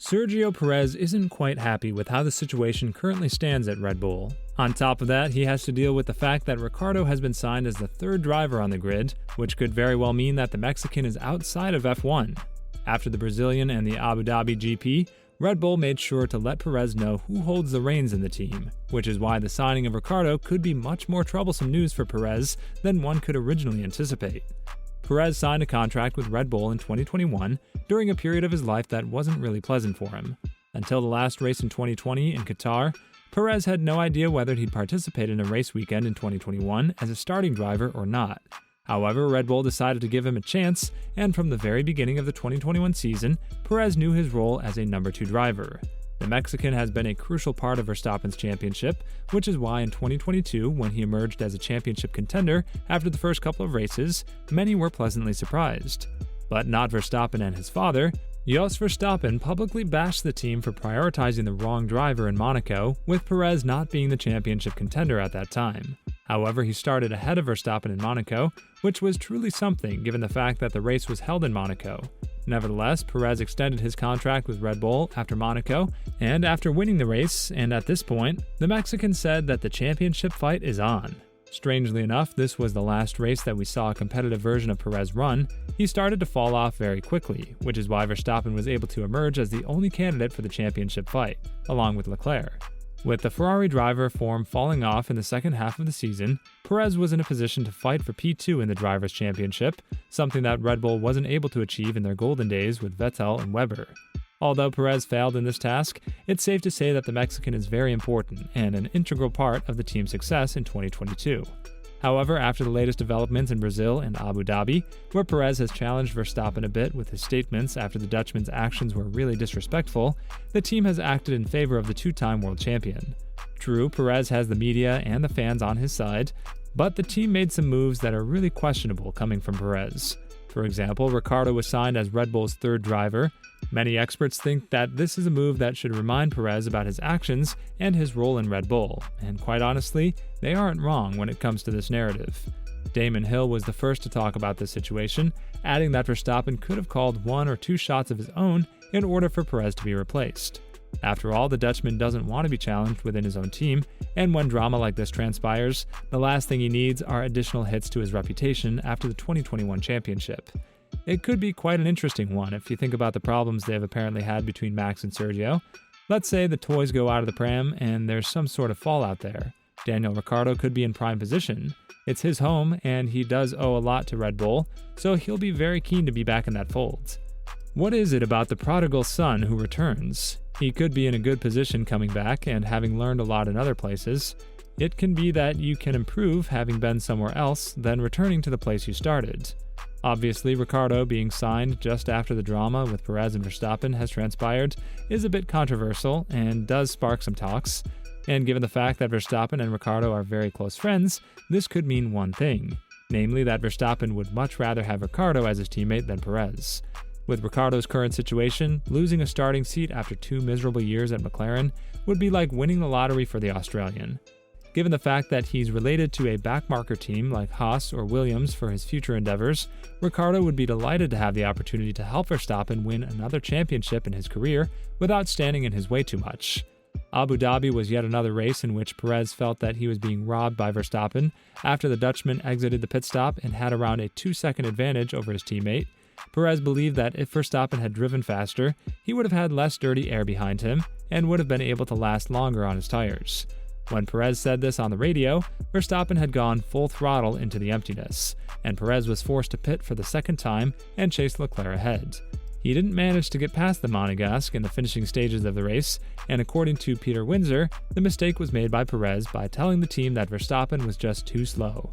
Sergio Perez isn't quite happy with how the situation currently stands at Red Bull. On top of that, he has to deal with the fact that Ricciardo has been signed as the third driver on the grid, which could very well mean that the Mexican is outside of F1. After the Brazilian and the Abu Dhabi GP, Red Bull made sure to let Perez know who holds the reins in the team, which is why the signing of Ricciardo could be much more troublesome news for Perez than one could originally anticipate. Perez signed a contract with Red Bull in 2021 during a period of his life that wasn't really pleasant for him. Until the last race in 2020 in Qatar, Perez had no idea whether he'd participate in a race weekend in 2021 as a starting driver or not. However, Red Bull decided to give him a chance, and from the very beginning of the 2021 season, Perez knew his role as a number 2 driver. The Mexican has been a crucial part of Verstappen's championship, which is why in 2022, when he emerged as a championship contender after the first couple of races, many were pleasantly surprised. But not Verstappen and his father. Jos Verstappen publicly bashed the team for prioritizing the wrong driver in Monaco, with Perez not being the championship contender at that time. However, he started ahead of Verstappen in Monaco, which was truly something given the fact that the race was held in Monaco. Nevertheless, Perez extended his contract with Red Bull after Monaco, and after winning the race, and at this point, the Mexican said that the championship fight is on. Strangely enough, this was the last race that we saw a competitive version of Perez run. He started to fall off very quickly, which is why Verstappen was able to emerge as the only candidate for the championship fight, along with Leclerc. With the Ferrari driver form falling off in the second half of the season, Perez was in a position to fight for P2 in the Drivers' Championship, something that Red Bull wasn't able to achieve in their golden days with Vettel and Webber. Although Perez failed in this task, it's safe to say that the Mexican is very important and an integral part of the team's success in 2022. However, after the latest developments in Brazil and Abu Dhabi, where Perez has challenged Verstappen a bit with his statements after the Dutchman's actions were really disrespectful, the team has acted in favor of the two-time world champion. True, Perez has the media and the fans on his side, but the team made some moves that are really questionable coming from Perez. For example, Ricciardo was signed as Red Bull's third driver. Many experts think that this is a move that should remind Perez about his actions and his role in Red Bull, and quite honestly, they aren't wrong when it comes to this narrative. Damon Hill was the first to talk about this situation, adding that Verstappen could have called 1 or 2 shots of his own in order for Perez to be replaced. After all, the Dutchman doesn't want to be challenged within his own team, and when drama like this transpires, the last thing he needs are additional hits to his reputation after the 2021 championship. It could be quite an interesting one if you think about the problems they have apparently had between Max and Sergio. Let's say the toys go out of the pram and there's some sort of fallout there. Daniel Ricciardo could be in prime position. It's his home, and he does owe a lot to Red Bull, so he'll be very keen to be back in that fold. What is it about the prodigal son who returns? He could be in a good position coming back and having learned a lot in other places. It can be that you can improve having been somewhere else than returning to the place you started. Obviously, Ricciardo being signed just after the drama with Perez and Verstappen has transpired is a bit controversial and does spark some talks. And given the fact that Verstappen and Ricciardo are very close friends, this could mean one thing, namely that Verstappen would much rather have Ricciardo as his teammate than Perez. With Ricciardo's current situation, losing a starting seat after 2 miserable years at McLaren would be like winning the lottery for the Australian. Given the fact that he's related to a backmarker team like Haas or Williams for his future endeavors, Ricciardo would be delighted to have the opportunity to help Verstappen win another championship in his career without standing in his way too much. Abu Dhabi was yet another race in which Perez felt that he was being robbed by Verstappen after the Dutchman exited the pit stop and had around a 2-second advantage over his teammate. Perez believed that if Verstappen had driven faster, he would have had less dirty air behind him and would have been able to last longer on his tires. When Perez said this on the radio, Verstappen had gone full throttle into the emptiness, and Perez was forced to pit for the second time and chase Leclerc ahead. He didn't manage to get past the Monegasque in the finishing stages of the race, and according to Peter Windsor, the mistake was made by Perez by telling the team that Verstappen was just too slow.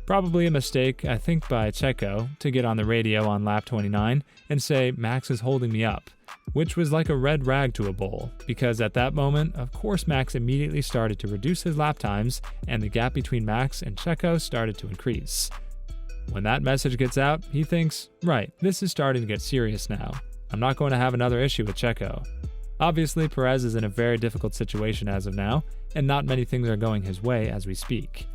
Probably a mistake, I think, by Checo to get on the radio on lap 29 and say, "Max is holding me up," which was like a red rag to a bull, because at that moment, of course Max immediately started to reduce his lap times and the gap between Max and Checo started to increase. When that message gets out, he thinks, right, this is starting to get serious now. I'm not going to have another issue with Checo. Obviously, Perez is in a very difficult situation as of now, and not many things are going his way as we speak.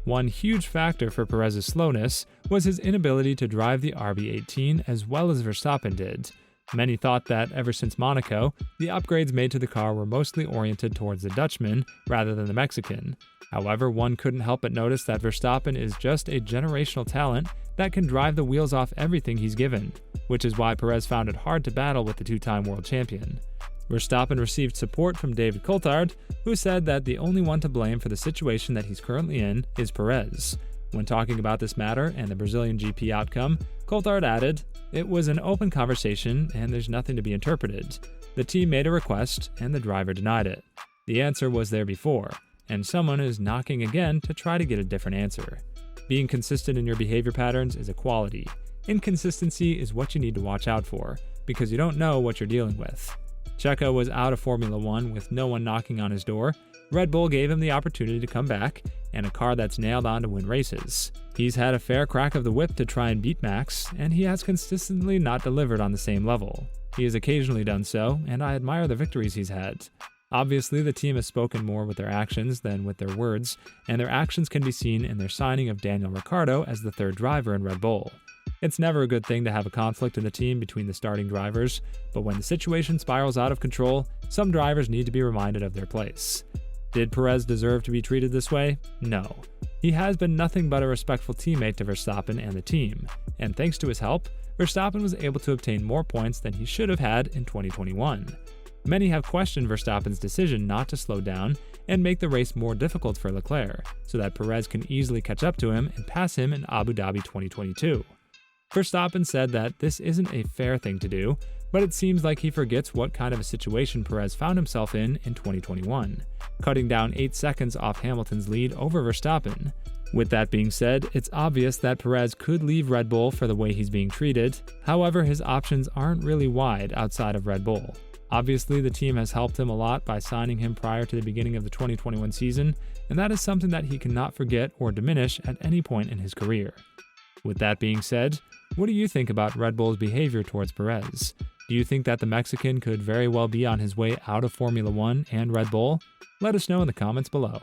One huge factor for Perez's slowness was his inability to drive the RB18 as well as Verstappen did. Many thought that ever since Monaco, the upgrades made to the car were mostly oriented towards the Dutchman rather than the Mexican. However, one couldn't help but notice that Verstappen is just a generational talent that can drive the wheels off everything he's given, which is why Perez found it hard to battle with the two-time world champion. Verstappen received support from David Coulthard, who said that the only one to blame for the situation that he's currently in is Perez. When talking about this matter and the Brazilian GP outcome, Coulthard added, "It was an open conversation and there's nothing to be interpreted. The team made a request and the driver denied it. The answer was there before, and someone is knocking again to try to get a different answer. Being consistent in your behavior patterns is a quality. Inconsistency is what you need to watch out for, because you don't know what you're dealing with." Checo was out of Formula One with no one knocking on his door. Red Bull gave him the opportunity to come back, and a car that's nailed on to win races. He's had a fair crack of the whip to try and beat Max, and he has consistently not delivered on the same level. He has occasionally done so, and I admire the victories he's had. Obviously, the team has spoken more with their actions than with their words, and their actions can be seen in their signing of Daniel Ricciardo as the third driver in Red Bull. It's never a good thing to have a conflict in the team between the starting drivers, but when the situation spirals out of control, some drivers need to be reminded of their place. Did Perez deserve to be treated this way? No. He has been nothing but a respectful teammate to Verstappen and the team, and thanks to his help, Verstappen was able to obtain more points than he should have had in 2021. Many have questioned Verstappen's decision not to slow down and make the race more difficult for Leclerc, so that Perez can easily catch up to him and pass him in Abu Dhabi 2022. Verstappen said that this isn't a fair thing to do, but it seems like he forgets what kind of a situation Perez found himself in 2021, cutting down 8 seconds off Hamilton's lead over Verstappen. With that being said, it's obvious that Perez could leave Red Bull for the way he's being treated. However, his options aren't really wide outside of Red Bull. Obviously, the team has helped him a lot by signing him prior to the beginning of the 2021 season, and that is something that he cannot forget or diminish at any point in his career. With that being said, what do you think about Red Bull's behavior towards Perez? Do you think that the Mexican could very well be on his way out of Formula One and Red Bull? Let us know in the comments below.